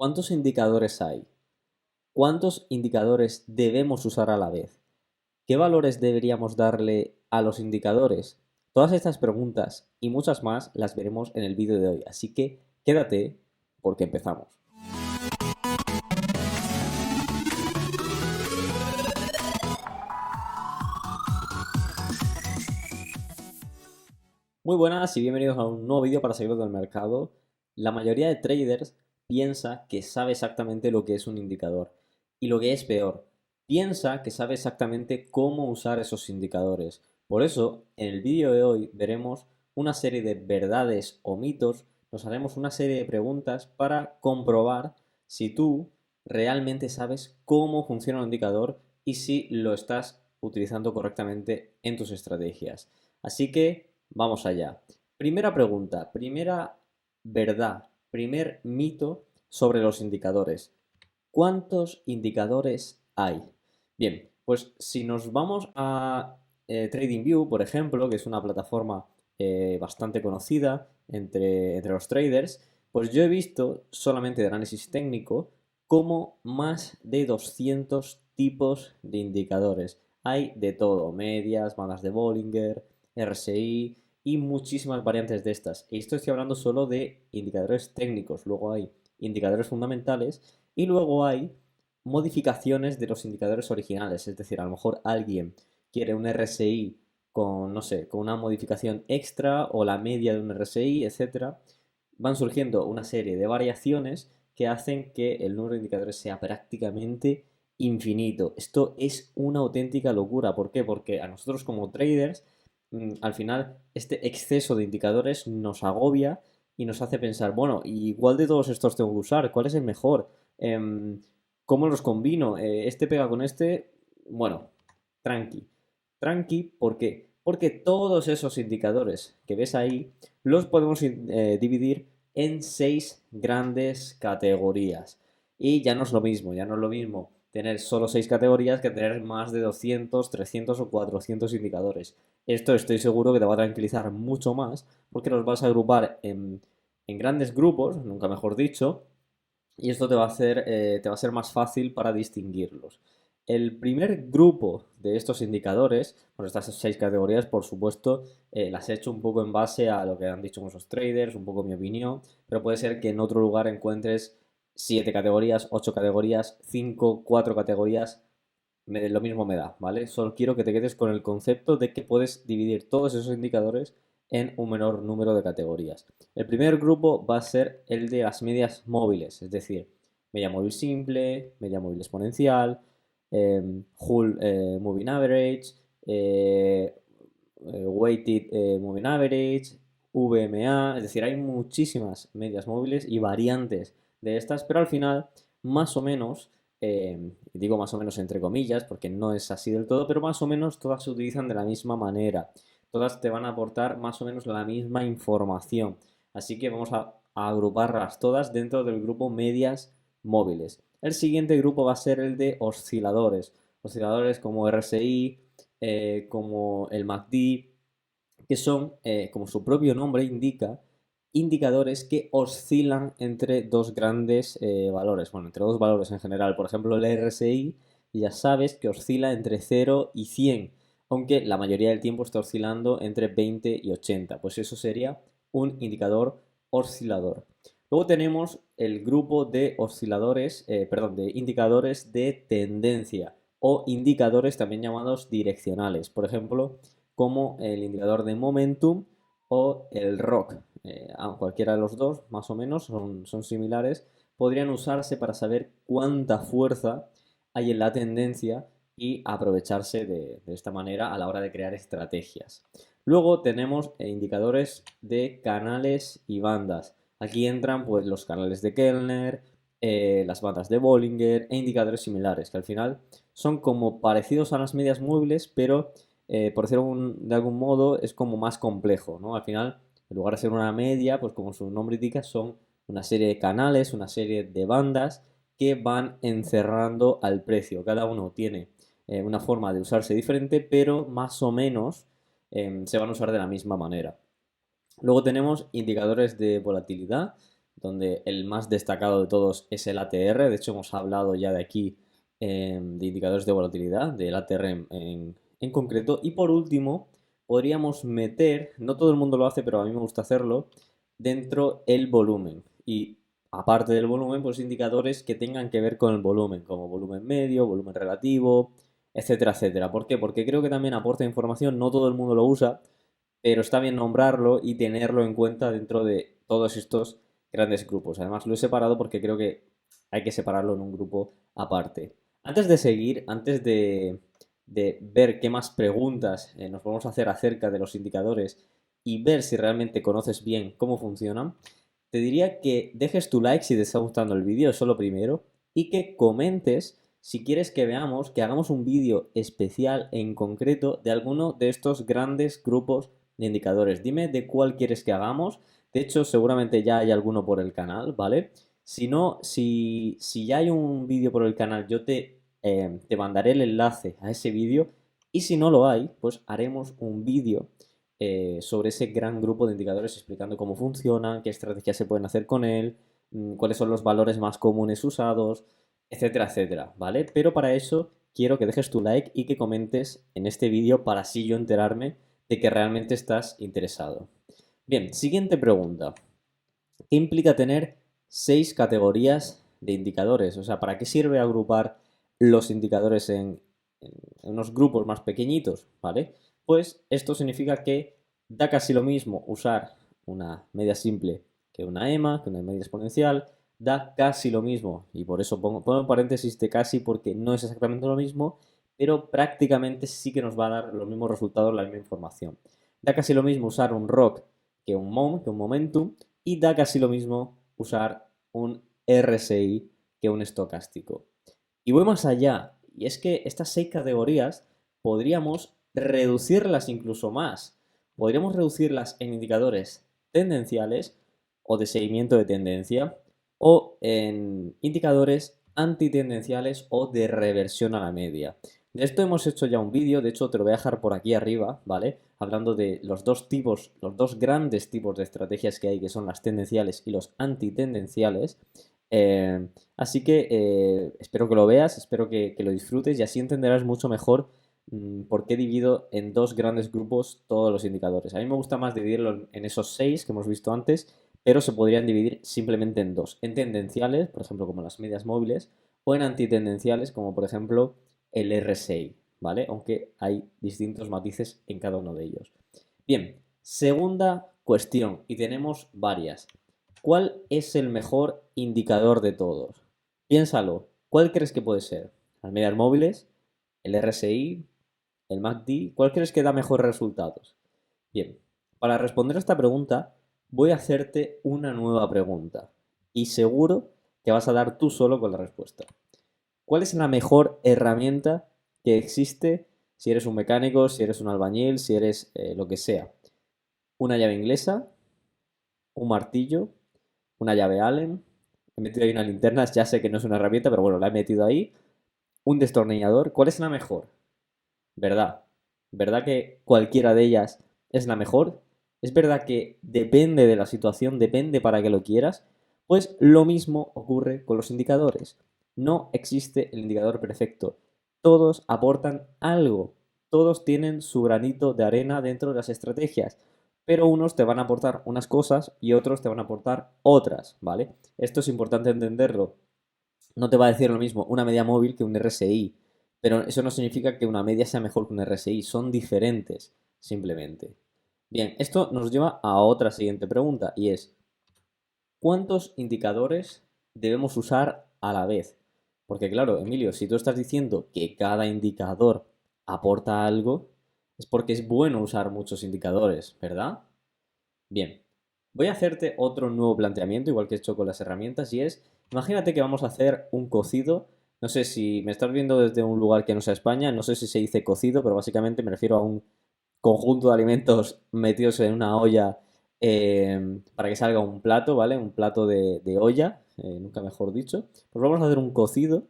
¿Cuántos indicadores hay? ¿Cuántos indicadores debemos usar a la vez? ¿Qué valores deberíamos darle a los indicadores? Todas estas preguntas y muchas más las veremos en el vídeo de hoy, así que quédate porque empezamos. Muy buenas y bienvenidos a un nuevo vídeo para seguir del mercado. La mayoría de traders piensa que sabe exactamente lo que es un indicador y lo que es peor, piensa que sabe exactamente cómo usar esos indicadores. Por eso, en el vídeo de hoy veremos una serie de verdades o mitos, nos haremos una serie de preguntas para comprobar si tú realmente sabes cómo funciona un indicador y si lo estás utilizando correctamente en tus estrategias. Así que vamos allá. Primera pregunta, primera verdad, primer mito sobre los indicadores. ¿Cuántos indicadores hay? Bien, pues si nos vamos a TradingView, por ejemplo, que es una plataforma bastante conocida entre los traders, pues yo he visto solamente de análisis técnico como más de 200 tipos de indicadores. Hay de todo, medias, bandas de Bollinger, RSI y muchísimas variantes de estas. Y esto estoy hablando solo de indicadores técnicos. Luego hay indicadores fundamentales y luego hay modificaciones de los indicadores originales. Es decir, a lo mejor alguien quiere un RSI con, no sé, con una modificación extra o la media de un RSI, etcétera. Van surgiendo una serie de variaciones que hacen que el número de indicadores sea prácticamente infinito. Esto es una auténtica locura. ¿Por qué? Porque a nosotros como traders, al final, este exceso de indicadores nos agobia y nos hace pensar, bueno, igual de todos estos tengo que usar, ¿cuál es el mejor? Em, ¿Cómo los combino? ¿Este pega con este? Bueno, tranqui. Tranqui, ¿por qué? Porque todos esos indicadores que ves ahí los podemos dividir en seis grandes categorías. Y ya no es lo mismo, ya no es lo mismo tener solo seis categorías que tener más de 200, 300 o 400 indicadores. Esto estoy seguro que te va a tranquilizar mucho más porque los vas a agrupar en grandes grupos, nunca mejor dicho, y esto te va a hacer, te va a ser más fácil para distinguirlos. El primer grupo de estos indicadores, pues estas seis categorías, por supuesto, las he hecho un poco en base a lo que han dicho muchos traders, un poco mi opinión, pero puede ser que en otro lugar encuentres siete categorías, ocho categorías, cinco, cuatro categorías, lo mismo me da, ¿vale? Solo quiero que te quedes con el concepto de que puedes dividir todos esos indicadores en un menor número de categorías. El primer grupo va a ser el de las medias móviles, es decir, media móvil simple, media móvil exponencial, Hull Moving Average, Weighted Moving Average, VMA, es decir, hay muchísimas medias móviles y variantes de estas, pero al final, más o menos, digo más o menos entre comillas, porque no es así del todo, pero más o menos todas se utilizan de la misma manera. Todas te van a aportar más o menos la misma información. Así que vamos a agruparlas todas dentro del grupo medias móviles. El siguiente grupo va a ser el de osciladores. Osciladores como RSI, como el MACD, que son, como su propio nombre indica, indicadores que oscilan entre dos grandes valores. Bueno, entre dos valores en general. Por ejemplo, el RSI ya sabes que oscila entre 0 y 100, aunque la mayoría del tiempo está oscilando entre 20 y 80. Pues eso sería un indicador oscilador. Luego tenemos el grupo de osciladores, perdón, de indicadores de tendencia o indicadores también llamados direccionales. Por ejemplo, como el indicador de momentum o el ROC. Cualquiera de los dos, más o menos, son similares, podrían usarse para saber cuánta fuerza hay en la tendencia y aprovecharse de esta manera a la hora de crear estrategias. Luego tenemos indicadores de canales y bandas. Aquí entran pues los canales de Kellner, las bandas de Bollinger e indicadores similares, que al final son como parecidos a las medias móviles, pero por decirlo de algún modo, es como más complejo, ¿no? Al final, en lugar de ser una media, pues como su nombre indica, son una serie de canales, una serie de bandas que van encerrando al precio. Cada uno tiene una forma de usarse diferente, pero más o menos se van a usar de la misma manera. Luego tenemos indicadores de volatilidad. donde el más destacado de todos es el ATR. De hecho, hemos hablado ya de aquí de indicadores de volatilidad, del ATR en concreto. Y por último, podríamos meter, no todo el mundo lo hace, pero a mí me gusta hacerlo, dentro el volumen. Y aparte del volumen, pues indicadores que tengan que ver con el volumen, como volumen medio, volumen relativo, etcétera, etcétera. ¿Por qué? Porque creo que también aporta información, no todo el mundo lo usa, pero está bien nombrarlo y tenerlo en cuenta dentro de todos estos grandes grupos. Además, lo he separado porque creo que hay que separarlo en un grupo aparte. Antes de seguir, antes de ver qué más preguntas nos podemos hacer acerca de los indicadores y ver si realmente conoces bien cómo funcionan, te diría que dejes tu like si te está gustando el vídeo, eso es lo primero, y que comentes si quieres que veamos, que hagamos un vídeo especial en concreto de alguno de estos grandes grupos de indicadores. Dime de cuál quieres que hagamos. De hecho, seguramente ya hay alguno por el canal, ¿vale? Si no, si ya hay un vídeo por el canal, yo te mandaré el enlace a ese vídeo. Y si no lo hay, pues haremos un vídeo sobre ese gran grupo de indicadores explicando cómo funciona, qué estrategias se pueden hacer con él, cuáles son los valores más comunes usados, etcétera, etcétera, ¿vale? Pero para eso quiero que dejes tu like y que comentes en este vídeo para así yo enterarme de que realmente estás interesado. Bien, siguiente pregunta. ¿Qué implica tener 6 categorías de indicadores? O sea, ¿para qué sirve agrupar los indicadores en unos grupos más pequeñitos? ¿Vale? Pues esto significa que da casi lo mismo usar una media simple que una EMA, que una media exponencial, da casi lo mismo, y por eso pongo en paréntesis de casi porque no es exactamente lo mismo, pero prácticamente sí que nos va a dar los mismos resultados, la misma información. Da casi lo mismo usar un ROC que un MOM, que un Momentum, y da casi lo mismo usar un RSI que un estocástico. Y voy más allá, y es que estas 6 categorías podríamos reducirlas incluso más. Podríamos reducirlas en indicadores tendenciales o de seguimiento de tendencia o en indicadores antitendenciales o de reversión a la media. De esto hemos hecho ya un vídeo, de hecho te lo voy a dejar por aquí arriba, ¿vale? Hablando de los dos tipos, los dos grandes tipos de estrategias que hay, que son las tendenciales y los antitendenciales. Eh, Así que espero que lo veas, espero que lo disfrutes y así entenderás mucho mejor por qué divido en dos grandes grupos todos los indicadores. A mí me gusta más dividirlo en esos 6 que hemos visto antes, pero se podrían dividir simplemente en dos. En tendenciales, por ejemplo, como las medias móviles, o en antitendenciales, como por ejemplo el RSI, ¿vale? Aunque hay distintos matices en cada uno de ellos. Bien, segunda cuestión, y tenemos varias. ¿Cuál es el mejor indicador de todos? Piénsalo. ¿Cuál crees que puede ser? ¿Las medias móviles? ¿El RSI? ¿El MACD? ¿Cuál crees que da mejores resultados? Bien, para responder a esta pregunta, voy a hacerte una nueva pregunta. Y seguro que vas a dar tú solo con la respuesta. ¿Cuál es la mejor herramienta que existe si eres un mecánico, si eres un albañil, si eres lo que sea? ¿Una llave inglesa? ¿Un martillo? ¿Una llave Allen? He metido ahí una linterna, ya sé que no es una herramienta, pero bueno, la he metido ahí. ¿Un destornillador? ¿Cuál es la mejor? ¿Verdad? ¿Verdad que cualquiera de ellas es la mejor? ¿Es verdad que depende de la situación, depende para que lo quieras? Pues lo mismo ocurre con los indicadores. No existe el indicador perfecto. Todos aportan algo. Todos tienen su granito de arena dentro de las estrategias. Pero unos te van a aportar unas cosas y otros te van a aportar otras, ¿vale? Esto es importante entenderlo. No te va a decir lo mismo una media móvil que un RSI, pero eso no significa que una media sea mejor que un RSI, son diferentes, simplemente. Bien, esto nos lleva a otra siguiente pregunta y es, ¿cuántos indicadores debemos usar a la vez? Porque claro, Emilio, si tú estás diciendo que cada indicador aporta algo, es porque es bueno usar muchos indicadores, ¿verdad? Bien, voy a hacerte otro nuevo planteamiento, igual que he hecho con las herramientas, y es, imagínate que vamos a hacer un cocido. No sé si me estás viendo desde un lugar que no sea España, no sé si se dice cocido, pero básicamente me refiero a un conjunto de alimentos metidos en una olla para que salga un plato, ¿vale? Un plato de olla, nunca mejor dicho. Pues vamos a hacer un cocido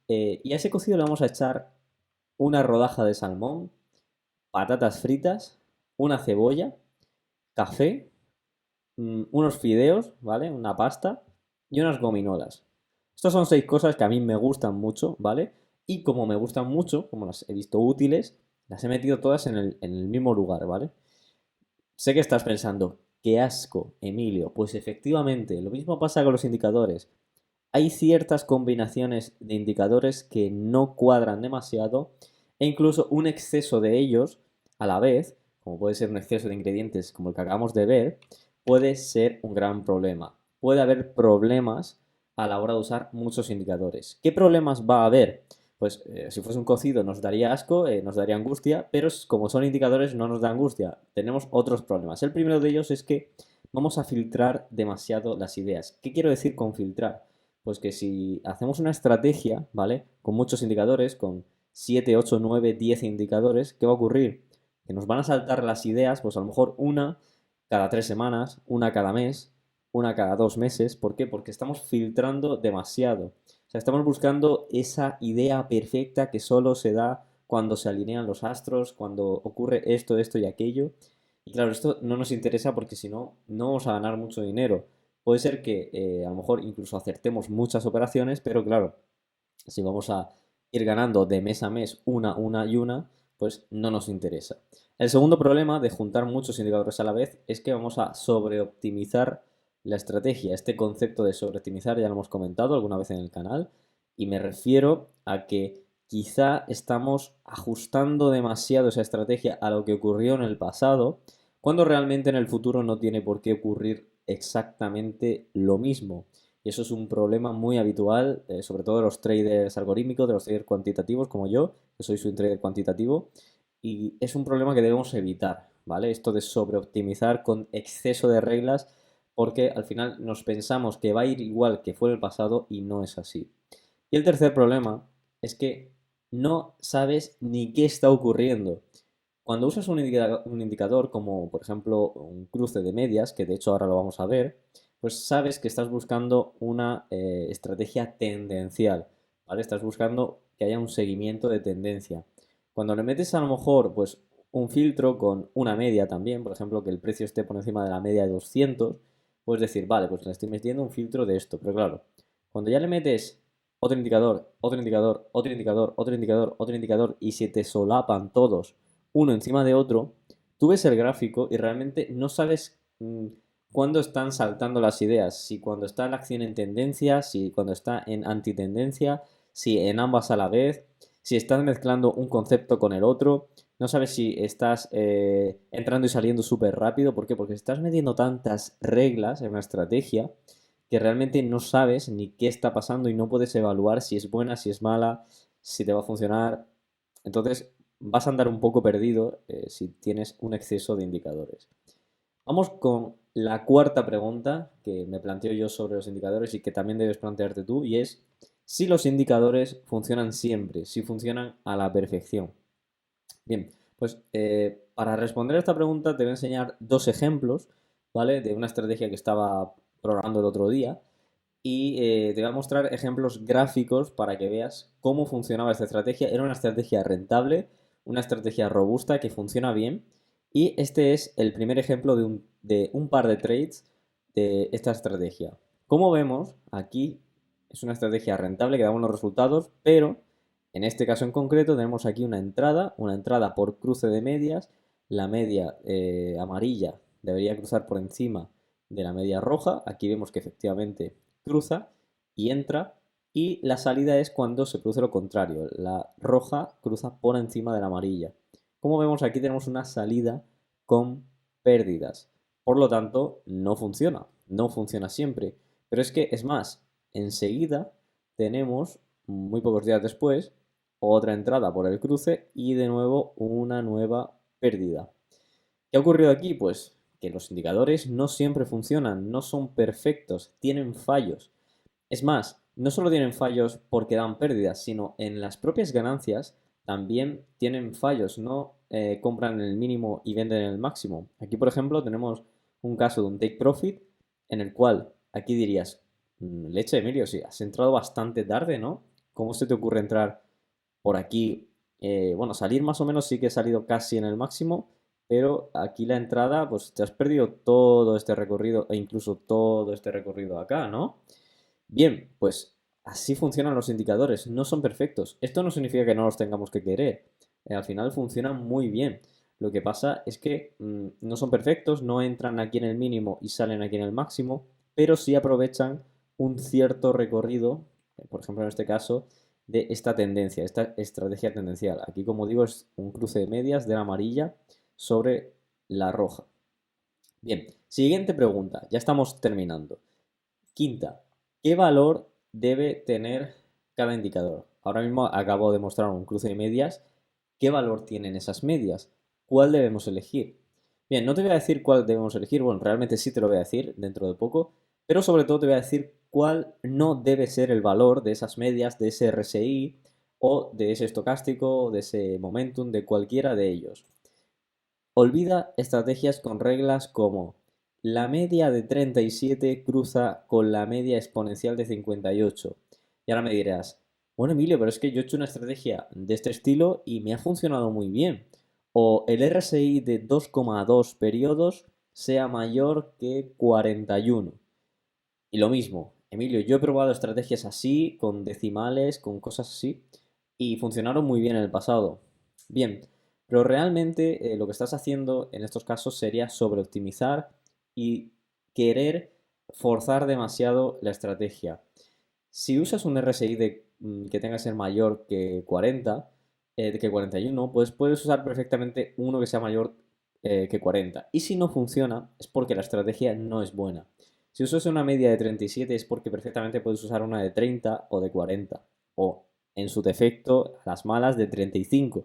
y a ese cocido le vamos a echar una rodaja de salmón, patatas fritas, una cebolla, café, unos fideos, ¿vale? Una pasta y unas gominolas. Estas son 6 cosas que a mí me gustan mucho, ¿vale? Y como me gustan mucho, como las he visto útiles, las he metido todas en el mismo lugar, ¿vale? Sé que estás pensando, qué asco, Emilio. Pues efectivamente, lo mismo pasa con los indicadores. Hay ciertas combinaciones de indicadores que no cuadran demasiado e incluso un exceso de ellos a la vez, como puede ser un exceso de ingredientes como el que acabamos de ver, puede ser un gran problema. Puede haber problemas a la hora de usar muchos indicadores. ¿Qué problemas va a haber? Pues si fuese un cocido nos daría asco, nos daría angustia, pero como son indicadores no nos da angustia. Tenemos otros problemas. El primero de ellos es que vamos a filtrar demasiado las ideas. ¿Qué quiero decir con filtrar? Pues que si hacemos una estrategia, ¿vale? Con muchos indicadores, con 7, 8, 9, 10 indicadores, ¿qué va a ocurrir? Que nos van a saltar las ideas, pues a lo mejor una cada 3 semanas, una cada mes, una cada 2 meses. ¿Por qué? Porque estamos filtrando demasiado. O sea, estamos buscando esa idea perfecta que solo se da cuando se alinean los astros, cuando ocurre esto, esto y aquello. Y claro, esto no nos interesa porque si no, no vamos a ganar mucho dinero. Puede ser que a lo mejor incluso acertemos muchas operaciones, pero claro, si vamos a ir ganando de mes a mes una y una, pues no nos interesa. El segundo problema de juntar muchos indicadores a la vez es que vamos a sobreoptimizar la estrategia. Este concepto de sobreoptimizar ya lo hemos comentado alguna vez en el canal y me refiero a que quizá estamos ajustando demasiado esa estrategia a lo que ocurrió en el pasado, cuando realmente en el futuro no tiene por qué ocurrir exactamente lo mismo. Y eso es un problema muy habitual, sobre todo de los traders algorítmicos, de los traders cuantitativos como yo, que soy un trader cuantitativo, y es un problema que debemos evitar, ¿vale? Esto de sobreoptimizar con exceso de reglas, porque al final nos pensamos que va a ir igual que fue en el pasado y no es así. Y el tercer problema es que no sabes ni qué está ocurriendo. Cuando usas un indicador como por ejemplo un cruce de medias, que de hecho ahora lo vamos a ver, pues sabes que estás buscando una estrategia tendencial, ¿vale? Estás buscando que haya un seguimiento de tendencia. Cuando le metes a lo mejor pues un filtro con una media también, por ejemplo que el precio esté por encima de la media de 200, puedes decir, vale, pues le estoy metiendo un filtro de esto, pero claro, cuando ya le metes otro indicador, otro indicador, otro indicador, otro indicador, otro indicador y se te solapan todos uno encima de otro, tú ves el gráfico y realmente no sabes cuándo están saltando las ideas, si cuando está la acción en tendencia, si cuando está en antitendencia, si en ambas a la vez, si estás mezclando un concepto con el otro, no sabes si estás entrando y saliendo súper rápido. ¿Por qué? Porque estás metiendo tantas reglas en una estrategia que realmente no sabes ni qué está pasando y no puedes evaluar si es buena, si es mala, si te va a funcionar. Entonces vas a andar un poco perdido si tienes un exceso de indicadores. Vamos con la cuarta pregunta que me planteo yo sobre los indicadores y que también debes plantearte tú, y es si los indicadores funcionan siempre, si funcionan a la perfección. Bien, pues para responder a esta pregunta te voy a enseñar 2 ejemplos, ¿vale? De una estrategia que estaba programando el otro día y te voy a mostrar ejemplos gráficos para que veas cómo funcionaba esta estrategia. Era una estrategia rentable, una estrategia robusta que funciona bien y este es el primer ejemplo de un par de trades de esta estrategia. Como vemos, aquí es una estrategia rentable que da buenos resultados, pero en este caso en concreto tenemos aquí una entrada por cruce de medias, la media amarilla debería cruzar por encima de la media roja, aquí vemos que efectivamente cruza y entra, y la salida es cuando se produce lo contrario, la roja cruza por encima de la amarilla. Como vemos aquí tenemos una salida con pérdidas, por lo tanto no funciona siempre, pero es que es más, enseguida tenemos, muy pocos días después, otra entrada por el cruce y de nuevo una nueva pérdida. ¿Qué ha ocurrido aquí? Pues que los indicadores no siempre funcionan, no son perfectos, tienen fallos. Es más, no solo tienen fallos porque dan pérdidas, sino en las propias ganancias también tienen fallos, no compran en el mínimo y venden en el máximo. Aquí, por ejemplo, tenemos un caso de un take profit en el cual aquí dirías, leche, Emilio, sí, has entrado bastante tarde, ¿no? ¿Cómo se te ocurre entrar por aquí? Bueno, salir más o menos sí que he salido casi en el máximo, pero aquí la entrada, pues te has perdido todo este recorrido e incluso todo este recorrido acá, ¿no? Bien, pues así funcionan los indicadores, no son perfectos. Esto no significa que no los tengamos que querer. Al final funcionan muy bien. Lo que pasa es que no son perfectos, no entran aquí en el mínimo y salen aquí en el máximo, pero sí aprovechan un cierto recorrido, por ejemplo en este caso, de esta tendencia, esta estrategia tendencial. Aquí, como digo, es un cruce de medias de la amarilla sobre la roja. Bien, siguiente pregunta, ya estamos terminando. Quinta, ¿qué valor debe tener cada indicador? Ahora mismo acabo de mostrar un cruce de medias. ¿Qué valor tienen esas medias? ¿Cuál debemos elegir? Bien, no te voy a decir cuál debemos elegir, bueno, realmente sí te lo voy a decir dentro de poco, pero sobre todo te voy a decir cuál no debe ser el valor de esas medias, de ese RSI o de ese estocástico o de ese momentum, de cualquiera de ellos. Olvida estrategias con reglas como la media de 37 cruza con la media exponencial de 58. Y ahora me dirás, bueno Emilio, pero es que yo he hecho una estrategia de este estilo y me ha funcionado muy bien. O el RSI de 2,2 periodos sea mayor que 41. Y lo mismo, Emilio, yo he probado estrategias así, con decimales, con cosas así, y funcionaron muy bien en el pasado. Bien, pero realmente lo que estás haciendo en estos casos sería sobreoptimizar y querer forzar demasiado la estrategia. Si usas un RSI que tenga que ser mayor que 40, que 41, pues puedes usar perfectamente uno que sea mayor que 40. Y si no funciona, es porque la estrategia no es buena. Si usas una media de 37 es porque perfectamente puedes usar una de 30 o de 40. O, en su defecto, las malas de 35.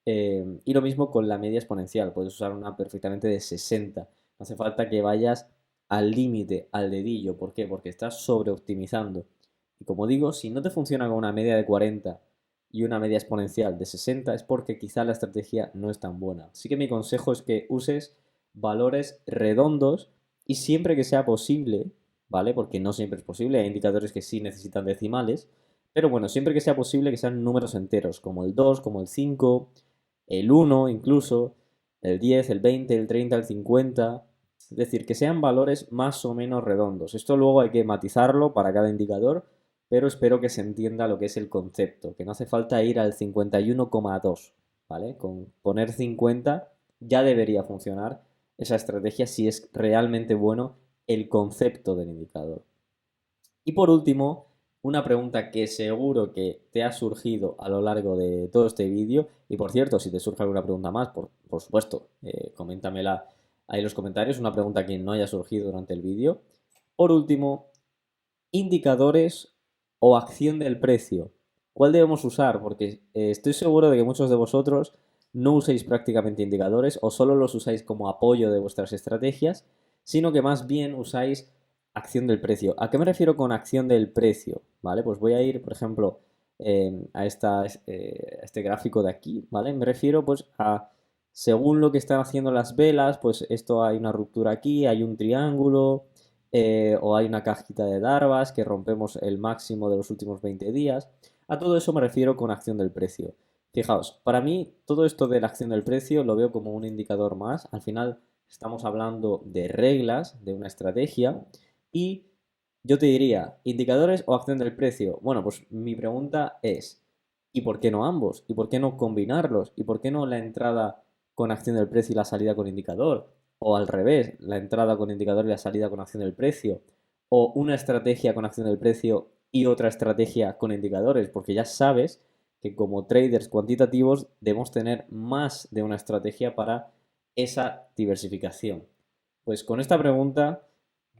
Y lo mismo con la media exponencial. Puedes usar una perfectamente de 60. No hace falta que vayas al límite, al dedillo. ¿Por qué? Porque estás sobreoptimizando. Y como digo, si no te funciona con una media de 40 y una media exponencial de 60 es porque quizá la estrategia no es tan buena. Así que mi consejo es que uses valores redondos y siempre que sea posible, ¿vale? Porque no siempre es posible, hay indicadores que sí necesitan decimales, pero bueno, siempre que sea posible que sean números enteros, como el 2, como el 5, el 1 incluso, el 10, el 20, el 30, el 50. Es decir, que sean valores más o menos redondos. Esto luego hay que matizarlo para cada indicador, pero espero que se entienda lo que es el concepto, que no hace falta ir al 51,2, ¿vale? Con poner 50 ya debería funcionar esa estrategia si es realmente bueno el concepto del indicador. Y por último, una pregunta que seguro que te ha surgido a lo largo de todo este vídeo. Y por cierto, si te surge alguna pregunta más, por supuesto, coméntamela ahí en los comentarios. Una pregunta que no haya surgido durante el vídeo. Por último, indicadores o acción del precio. ¿Cuál debemos usar? Porque estoy seguro de que muchos de vosotros no uséis prácticamente indicadores o solo los usáis como apoyo de vuestras estrategias, sino que más bien usáis acción del precio. ¿A qué me refiero con acción del precio? ¿Vale? Pues voy a ir, por ejemplo, a este gráfico de aquí, ¿vale? Me refiero pues a, según lo que están haciendo las velas, pues esto hay una ruptura aquí, hay un triángulo, o hay una cajita de Darvas que rompemos el máximo de los últimos 20 días. A todo eso me refiero con acción del precio. Fijaos, para mí todo esto de la acción del precio lo veo como un indicador más. Al final estamos hablando de reglas, de una estrategia y yo te diría, ¿indicadores o acción del precio? Bueno, pues mi pregunta es, ¿y por qué no ambos? ¿Y por qué no combinarlos? ¿Y por qué no la entrada con acción del precio y la salida con indicador? O al revés, la entrada con indicador y la salida con acción del precio. O una estrategia con acción del precio y otra estrategia con indicadores, porque ya sabes que como traders cuantitativos debemos tener más de una estrategia para esa diversificación. Pues con esta pregunta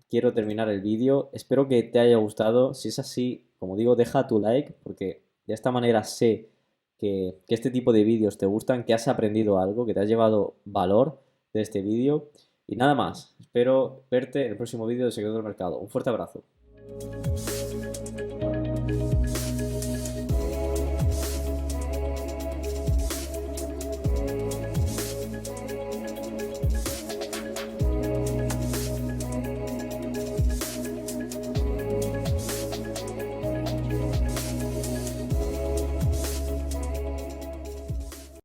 quiero terminar el vídeo. Espero que te haya gustado. Si es así, como digo, deja tu like porque de esta manera sé que este tipo de vídeos te gustan, que has aprendido algo, que te has llevado valor de este vídeo. Y nada más. Espero verte en el próximo vídeo de Secreto del Mercado. Un fuerte abrazo.